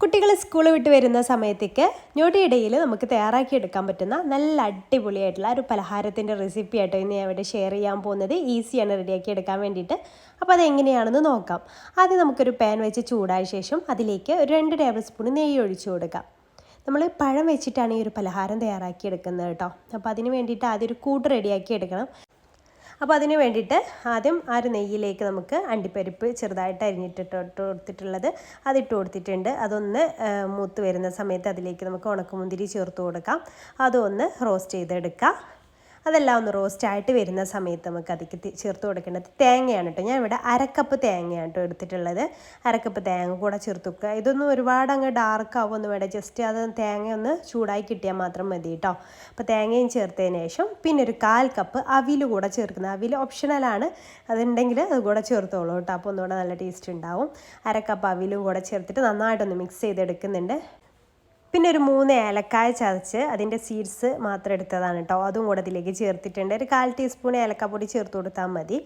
കുട്ടികൾ സ്കൂൾ വിട്ട് വരുന്ന സമയത്തേക്ക് ഞൊടിയിടയിൽ നമുക്ക് തയ്യാറാക്കിയെടുക്കാൻ പറ്റുന്ന നല്ല അടിപൊളിയായിട്ടുള്ള ഒരു പലഹാരത്തിൻ്റെ റെസിപ്പി ആയിട്ടോ ഇന്ന് ഞാൻ ഇവിടെ ഷെയർ ചെയ്യാൻ പോകുന്നത്. ഈസിയാണ് റെഡിയാക്കി എടുക്കാൻ വേണ്ടിയിട്ട്. അപ്പോൾ അതെങ്ങനെയാണെന്ന് നോക്കാം. ആദ്യം നമുക്കൊരു പാൻ വെച്ച് ചൂടായ ശേഷം അതിലേക്ക് ഒരു 2 ടേബിൾ സ്പൂൺ നെയ്യ് ഒഴിച്ചു കൊടുക്കാം. നമ്മൾ പഴം വെച്ചിട്ടാണ് ഈ ഒരു പലഹാരം തയ്യാറാക്കി എടുക്കുന്നത് കേട്ടോ. അപ്പോൾ അതിന് വേണ്ടിയിട്ട് ആദ്യം ഒരു കൂട്ട് റെഡിയാക്കി എടുക്കണം. അപ്പോൾ അതിന് വേണ്ടിയിട്ട് ആദ്യം ആ ഒരു നെയ്യിലേക്ക് നമുക്ക് അണ്ടിപ്പരിപ്പ് ചെറുതായിട്ട് അരിഞ്ഞിട്ടിട്ട് കൊടുത്തിട്ടുള്ളത് അതിട്ട് കൊടുത്തിട്ടുണ്ട്. അതൊന്ന് മൂത്ത് വരുന്ന സമയത്ത് അതിലേക്ക് നമുക്ക് ഉണക്കമുന്തിരി ചേർത്ത് കൊടുക്കാം. അതൊന്ന് റോസ്റ്റ് ചെയ്തെടുക്കാം. അതെല്ലാം ഒന്ന് റോസ്റ്റായിട്ട് വരുന്ന സമയത്ത് നമുക്ക് അതിലേക്ക് ചേർത്ത് കൊടുക്കേണ്ടത് തേങ്ങയാണ് കേട്ടോ. ഞാൻ ഇവിടെ അരക്കപ്പ് തേങ്ങയാണ് കേട്ടോ എടുത്തിട്ടുള്ളത്. അരക്കപ്പ് തേങ്ങ കൂടെ ചേർത്ത് വെക്കുക. ഇതൊന്നും ഒരുപാട് അങ്ങ് ഡാർക്ക് ആവുമൊന്നും വേണ്ട, ജസ്റ്റ് അത് തേങ്ങ ഒന്ന് ചൂടായി കിട്ടിയാൽ മാത്രം മതി കേട്ടോ. അപ്പോൾ തേങ്ങയും ചേർത്തതിന് ശേഷം പിന്നെ ഒരു 1/4 കപ്പ് അവിൽ കൂടെ ചേർക്കുന്നത്. അവിൽ ഓപ്ഷണലാണ്, അതുണ്ടെങ്കിൽ അത് കൂടെ ചേർത്തോളൂ കേട്ടോ. അപ്പോൾ ഒന്നുകൂടെ നല്ല ടേസ്റ്റ് ഉണ്ടാവും. 1/2 കപ്പ് അവിലും കൂടെ ചേർത്തിട്ട് നന്നായിട്ടൊന്ന് മിക്സ് ചെയ്തെടുക്കുന്നുണ്ട്. പിന്നെ ഒരു 3 ഏലക്കായ ചതച്ച് അതിൻ്റെ സീഡ്സ് മാത്രം എടുത്തതാണ് കേട്ടോ. അതും കൂടെ അതിലേക്ക് ചേർത്തിട്ടുണ്ട്. ഒരു 1/4 ടീസ്പൂൺ ഏലക്കാപ്പൊടി ചേർത്ത് കൊടുത്താൽ മതി.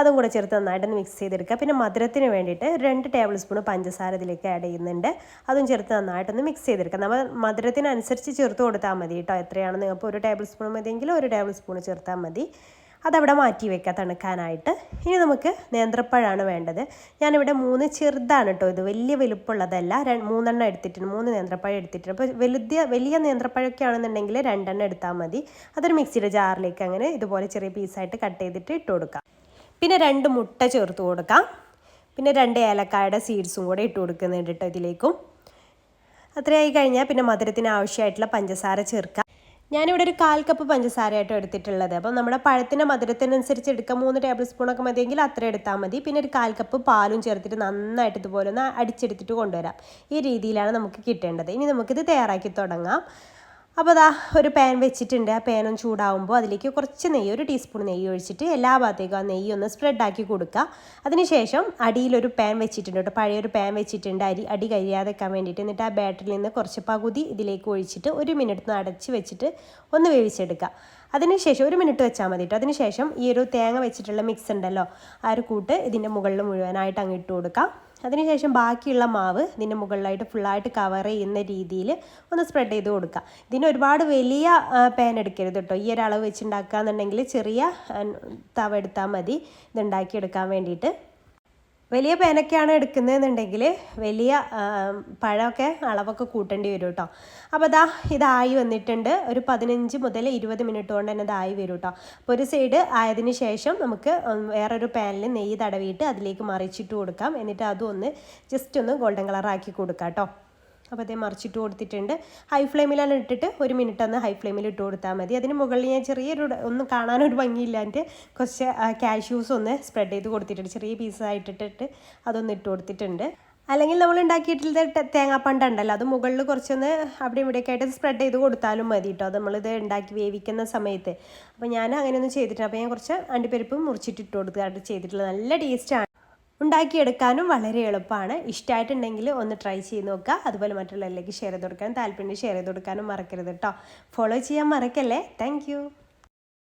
അതും കൂടെ ചേർത്ത് നന്നായിട്ടൊന്ന് മിക്സ് ചെയ്തെടുക്കുക. പിന്നെ മധുരത്തിന് വേണ്ടിയിട്ട് 2 ടേബിൾ സ്പൂൺ പഞ്ചസാര ഇതിലേക്ക് ആഡ് ചെയ്യുന്നുണ്ട്. അതും ചേർത്ത് നന്നായിട്ടൊന്ന് മിക്സ് ചെയ്തെടുക്കുക. നമ്മൾ മധുരത്തിനനുസരിച്ച് ചേർത്ത് കൊടുത്താൽ മതി കേട്ടോ. എത്രയാണ് നിങ്ങൾക്ക് 1 ടേബിൾ സ്പൂൺ മതിയെങ്കിൽ 1 ടേബിൾ സ്പൂൺ ചേർത്താൽ മതി. അതവിടെ മാറ്റി വെക്കുക തണുക്കാനായിട്ട്. ഇനി നമുക്ക് നേന്ത്രപ്പഴമാണ് വേണ്ടത്. ഞാനിവിടെ 3 ചെറുതാണ് കേട്ടോ. ഇത് വലിയ വലുപ്പമുള്ളതല്ല. 3 എണ്ണം എടുത്തിട്ടുണ്ട്. 3 നേന്ത്രപ്പഴം എടുത്തിട്ടുണ്ട്. അപ്പോൾ വലിയ നേന്ത്രപ്പഴമൊക്കെ ആണെന്നുണ്ടെങ്കിൽ 2 എണ്ണം എടുത്താൽ മതി. അതൊരു മിക്സിയുടെ ജാറിലേക്ക് അങ്ങനെ ഇതുപോലെ ചെറിയ പീസായിട്ട് കട്ട് ചെയ്തിട്ട് ഇട്ട് കൊടുക്കാം. പിന്നെ 2 മുട്ട ചേർത്ത് കൊടുക്കാം. പിന്നെ 2 ഏലക്കായുടെ സീഡ്സും കൂടെ ഇട്ട് കൊടുക്കുന്നുണ്ട് കേട്ടോ ഇതിലേക്കും. അത്രയായി കഴിഞ്ഞാൽ പിന്നെ മധുരത്തിന് ആവശ്യമായിട്ടുള്ള പഞ്ചസാര ചേർക്കാം. ഞാനിവിടെ ഒരു 1/4 കപ്പ് പഞ്ചസാരയായിട്ടോ എടുത്തിട്ടുള്ളത്. അപ്പം നമ്മുടെ പഴത്തിൻ്റെ മധുരത്തിനനുസരിച്ച് എടുക്കാം. 3 ടേബിൾ സ്പൂണൊക്കെ മതിയെങ്കിൽ അത്ര എടുത്താൽ മതി. പിന്നെ ഒരു 1/4 കപ്പ് പാലും ചേർത്തിട്ട് നന്നായിട്ട് ഇതുപോലെ ഒന്ന് അടിച്ചെടുത്തിട്ട് കൊണ്ടുവരാം. ഈ രീതിയിലാണ് നമുക്ക് കിട്ടേണ്ടത്. ഇനി നമുക്കിത് തയ്യാറാക്കി തുടങ്ങാം. അപ്പോൾ അതാ ഒരു പാൻ വെച്ചിട്ടുണ്ട്. ആ പാനും ചൂടാവുമ്പോൾ അതിലേക്ക് കുറച്ച് നെയ്യ്, 1 ടീസ്പൂൺ നെയ്യ് ഒഴിച്ചിട്ട് എല്ലാ ഭാഗത്തേക്കും ആ നെയ്യ് ഒന്ന് സ്പ്രെഡാക്കി കൊടുക്കുക. അതിനുശേഷം അടിയിലൊരു പാൻ വെച്ചിട്ടുണ്ട് കേട്ടോ. പഴയൊരു പാൻ വെച്ചിട്ടുണ്ട് അടി കരിയാതെ വെക്കാൻ വേണ്ടിയിട്ട്. എന്നിട്ട് ആ ബാറ്ററിൽ നിന്ന് കുറച്ച് പകുതി ഇതിലേക്ക് ഒഴിച്ചിട്ട് 1 മിനിറ്റ് അടച്ച് വെച്ചിട്ട് ഒന്ന് വേവിച്ചെടുക്കുക. അതിനുശേഷം 1 മിനിറ്റ് വെച്ചാൽ മതി കേട്ടോ. അതിനുശേഷം ഈ ഒരു തേങ്ങ വെച്ചിട്ടുള്ള മിക്സ് ഉണ്ടല്ലോ, ആ ഒരു കൂട്ട് ഇതിൻ്റെ മുകളിൽ മുഴുവനായിട്ട് അങ്ങ് ഇട്ട് കൊടുക്കാം. അതിനുശേഷം ബാക്കിയുള്ള മാവ് ഇതിൻ്റെ മുകളിലായിട്ട് ഫുള്ളായിട്ട് കവർ ചെയ്യുന്ന രീതിയിൽ ഒന്ന് സ്പ്രെഡ് ചെയ്ത് കൊടുക്കുക. ഇതിന് ഒരുപാട് വലിയ പാൻ എടുക്കരുത് കേട്ടോ. ഈ ഒരളവ് വെച്ചുണ്ടാക്കുക എന്നുണ്ടെങ്കിൽ ചെറിയ തവ എടുത്താൽ മതി ഇതുണ്ടാക്കിയെടുക്കാൻ വേണ്ടിയിട്ട്. വലിയ പാനൊക്കെയാണ് എടുക്കുന്നതെന്നുണ്ടെങ്കിൽ വലിയ പഴമൊക്കെ അളവൊക്കെ കൂട്ടേണ്ടി വരും കേട്ടോ. അപ്പോൾ ഇതായി വന്നിട്ടുണ്ട്. ഒരു 15 മുതൽ 20 മിനിറ്റ് കൊണ്ട് തന്നെ ഇതായി വരും കേട്ടോ. അപ്പോൾ ഒരു സൈഡ് ആയതിനു ശേഷം നമുക്ക് വേറൊരു പാനിൽ നെയ്യ് തടവിയിട്ട് അതിലേക്ക് മറിച്ചിട്ട് കൊടുക്കാം. എന്നിട്ട് അതും ഒന്ന് ജസ്റ്റ് ഒന്ന് ഗോൾഡൻ കളറാക്കി കൊടുക്കാം കേട്ടോ. അപ്പോൾ അതേ മറിച്ചിട്ട് കൊടുത്തിട്ടുണ്ട്. ഹൈ ഫ്ലെയിമിലാണ് ഇട്ടിട്ട് 1 മിനിറ്റ് ഒന്ന് ഹൈ ഫ്ലെയിമിൽ ഇട്ട് കൊടുത്താൽ മതി. അതിന് മുകളിൽ ഞാൻ ചെറിയൊരു ഒന്നും കാണാനൊരു ഭംഗിയില്ലാണ്ട് കുറച്ച് കാഷ്യൂസ് ഒന്ന് സ്പ്രെഡ് ചെയ്ത് കൊടുത്തിട്ടുണ്ട്. ചെറിയ പീസായിട്ടിട്ട് അതൊന്ന് ഇട്ട് കൊടുത്തിട്ടുണ്ട്. അല്ലെങ്കിൽ നമ്മൾ ഉണ്ടാക്കിയിട്ടുള്ള തേങ്ങാപ്പണ്ട ഉണ്ടല്ലോ, അത് മുകളിൽ കുറച്ചൊന്ന് അവിടെ ഇവിടെയൊക്കെ ആയിട്ട് സ്പ്രെഡ് ചെയ്ത് കൊടുത്താലും മതി കേട്ടോ. അത് നമ്മളിത് ഉണ്ടാക്കി വേവിക്കുന്ന സമയത്ത്. അപ്പോൾ ഞാൻ അങ്ങനെയൊന്നും ചെയ്തിട്ടുണ്ട്. അപ്പോൾ ഞാൻ കുറച്ച് അണ്ടിപ്പരിപ്പ് മുറിച്ചിട്ട് കൊടുത്തിട്ട് ചെയ്തിട്ടുള്ളത് നല്ല ടേസ്റ്റാണ്. ഉണ്ടാക്കിയെടുക്കാനും വളരെ എളുപ്പമാണ്. ഇഷ്ടമായിട്ടുണ്ടെങ്കിൽ ഒന്ന് ട്രൈ ചെയ്ത് നോക്കുക. അതുപോലെ മറ്റുള്ളവരിലേക്ക് ഷെയർ ചെയ്ത് കൊടുക്കാനും താല്പര്യം ഷെയർ ചെയ്ത് കൊടുക്കാനും മറക്കരുത് കേട്ടോ. ഫോളോ ചെയ്യാൻ മറക്കല്ലേ. താങ്ക്